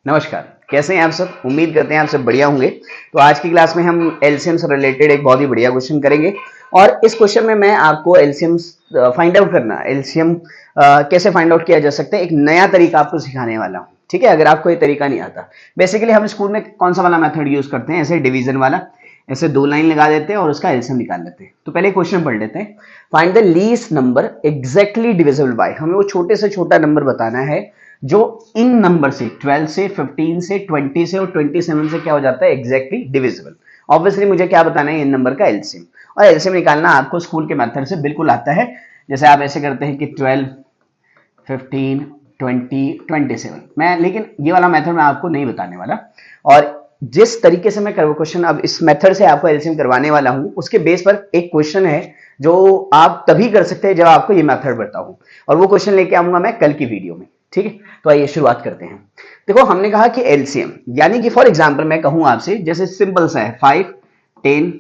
नमस्कार, कैसे हैं आप सब। उम्मीद करते हैं आप सब बढ़िया होंगे। तो आज की क्लास में हम एलसीएम से रिलेटेड एक बहुत ही बढ़िया क्वेश्चन करेंगे और इस क्वेश्चन में मैं आपको एलसीएम फाइंड आउट करना, एलसीएम कैसे फाइंड आउट किया जा सकता है, एक नया तरीका आपको सिखाने वाला हूँ। ठीक है, अगर आपको ये तरीका नहीं आता। बेसिकली हम स्कूल में कौन सा वाला मेथड यूज करते हैं, ऐसे डिवीजन वाला, ऐसे दो लाइन लगा देते हैं और उसका एलसीएम निकाल लेते हैं। तो पहले क्वेश्चन पढ़ लेते हैं। Find the least number exactly divisible by. हमें वो छोटे से छोटा नंबर बताना है जो इन नंबर से 12 से 15 से 20 से और 27 से क्या हो जाता है, एग्जैक्टली डिविजिबल। ऑब्वियसली मुझे क्या बताना है, इन नंबर का एलसीएम, और एलसीएम निकालना आपको स्कूल के मेथड से बिल्कुल आता है। जैसे आप ऐसे करते हैं कि 12, 15, 20, 27। मैं लेकिन ये वाला मेथड मैं आपको नहीं बताने वाला, और जिस तरीके से मैं क्वेश्चन अब इस मेथड से आपको एलसीएम करवाने वाला हूं, उसके बेस पर एक क्वेश्चन है जो आप तभी कर सकते हैं जब आपको ये मेथड बताऊं, और वो क्वेश्चन लेके आऊंगा मैं कल की वीडियो में। ठीक है, तो आइए शुरुआत करते हैं। देखो, हमने कहा कि एलसीएम यानी कि फॉर एग्जांपल मैं कहूं आपसे, जैसे सिंपल सा है 5, 10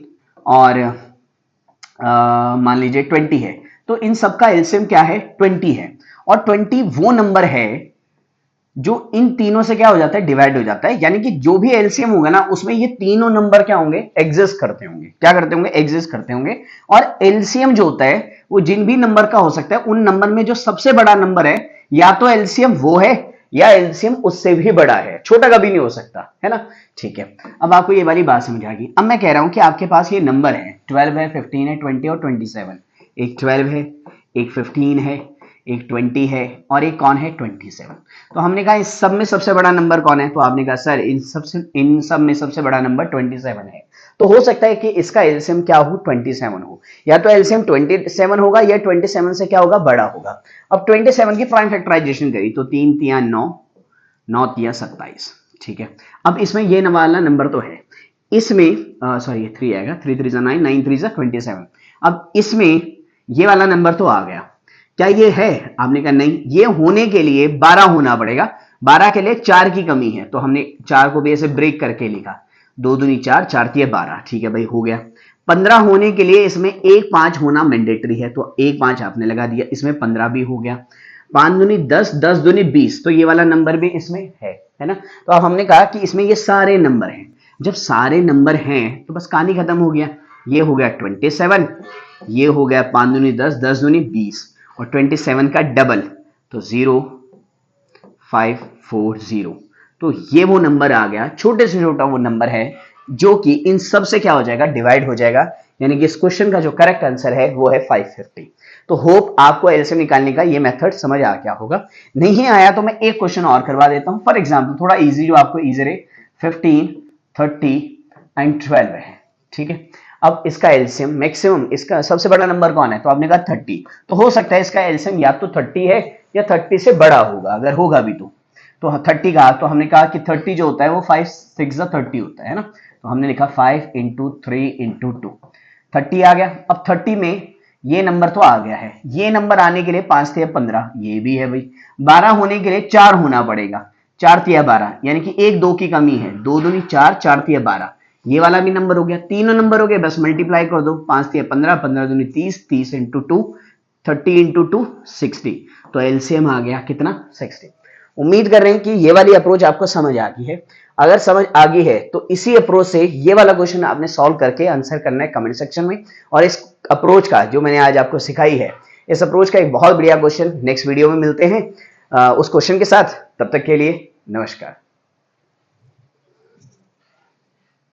और मान लीजिए 20 है, तो इन सबका एलसीएम क्या है, 20 है। और 20 वो नंबर है जो इन तीनों से क्या हो जाता है, डिवाइड हो जाता है। यानी कि जो भी एलसीएम होगा ना, उसमें ये तीनों नंबर क्या होंगे, एग्जिस्ट करते होंगे। क्या करते होंगे, एग्जिस्ट करते होंगे। और एलसीएम जो होता है वो जिन भी नंबर का हो सकता है, उन नंबर में जो सबसे बड़ा नंबर है, या तो एलसीएम वो है या एलसीएम उससे भी बड़ा है, छोटा कभी नहीं हो सकता, है ना। ठीक है, अब आपको ये वाली बात समझ आ गई। अब मैं कह रहा हूं कि आपके पास ये नंबर है, 12 है, 15 है, 20 और 27। एक 12 है, एक 15 है, एक 20 है और एक कौन है, 27। तो हमने कहा इस सब में सबसे बड़ा नंबर कौन है, तो आपने कहा सर इन सब में सबसे बड़ा नंबर 27 है। तो हो सकता है कि इसका एलसीएम क्या हो, 27 हो, या तो एलसीएम 27 होगा या 27 से क्या होगा, बड़ा होगा। अब 27 की प्राइम फैक्टराइजेशन करी तो 3 तिया 9, 9 तिया 27। ठीक है, अब इसमें ये वाला नंबर तो है, इसमें सॉरी 3 आएगा, 3 3 9, 9 3 27। अब इसमें ये वाला नंबर तो आ गया, क्या ये है, आपने कहा नहीं। ये होने के लिए 12 होना पड़ेगा, 12 के लिए 4 की कमी है, तो हमने 4 को भी ऐसे ब्रेक करके लिखा, 2 दूनी 4, 4 तिया 12। ठीक है भाई, हो गया। 15 होने के लिए इसमें 1 5 होना मैंडेटरी है, तो 1 5 आपने लगा दिया, इसमें 15 भी हो गया। 5 दूनी 10, 10 दूनी 20, तो ये वाला नंबर भी इसमें है ना। तो अब हमने कहा कि इसमें ये सारे नंबर हैं। जब सारे नंबर हैं तो बस कहानी खत्म हो गया। ये हो गया 27, ये हो गया 5 दूनी 10, 10 दूनी 20 और 27 का डबल, तो 0 5 4 0। तो ये वो नंबर आ गया, छोटे से छोटा वो नंबर है जो कि इन सब से क्या हो जाएगा, डिवाइड हो जाएगा। यानी कि इस क्वेश्चन का जो करेक्ट आंसर है वो है 550। तो होप आपको एलसीएम निकालने का ये मेथड समझ आ गया होगा। नहीं आया तो मैं एक क्वेश्चन और करवा देता हूं। फॉर एग्जांपल थोड़ा इजी, जो आपको इजी रहे, 15, 30 एंड 12 है। ठीक है, अब इसका एलसीएम मैक्सिमम, इसका सबसे बड़ा नंबर कौन है, तो आपने कहा 30। तो हो सकता है इसका एलसीएम या तो 30 है या 30 से बड़ा होगा, अगर होगा भी तो 30 का। तो हमने कहा कि 30 जो होता है वो 5 6 30 होता है ना। तो हमने लिखा 5 × 3 × 2, 30 आ गया। अब 30 में ये नंबर तो आ गया है, ये नंबर आने के लिए 5 तिया 15, ये भी है भाई। 12 होने के लिए 4 होना पड़ेगा, 4 तिया 12, यानी कि 1 2 की कमी है, 2 दूनी 4, 4 तिया 12, ये वाला भी नंबर हो गया। तीनों नंबर हो गए, बस मल्टीप्लाई कर दो, 5 तिया 15, 15 दूनी 30, 30 × 2, 30 × 2 60। तो एलसीएम आ गया कितना, 60। उम्मीद कर रहे हैं कि ये वाली अप्रोच आपको समझ आ गई है। अगर समझ आ गई है तो इसी अप्रोच से ये वाला क्वेश्चन आपने सॉल्व करके आंसर करना है कमेंट सेक्शन में। और इस अप्रोच का जो मैंने आज आपको सिखाई है, इस अप्रोच का एक बहुत बढ़िया क्वेश्चन नेक्स्ट वीडियो में मिलते हैं उस क्वेश्चन के साथ। तब तक के लिए नमस्कार।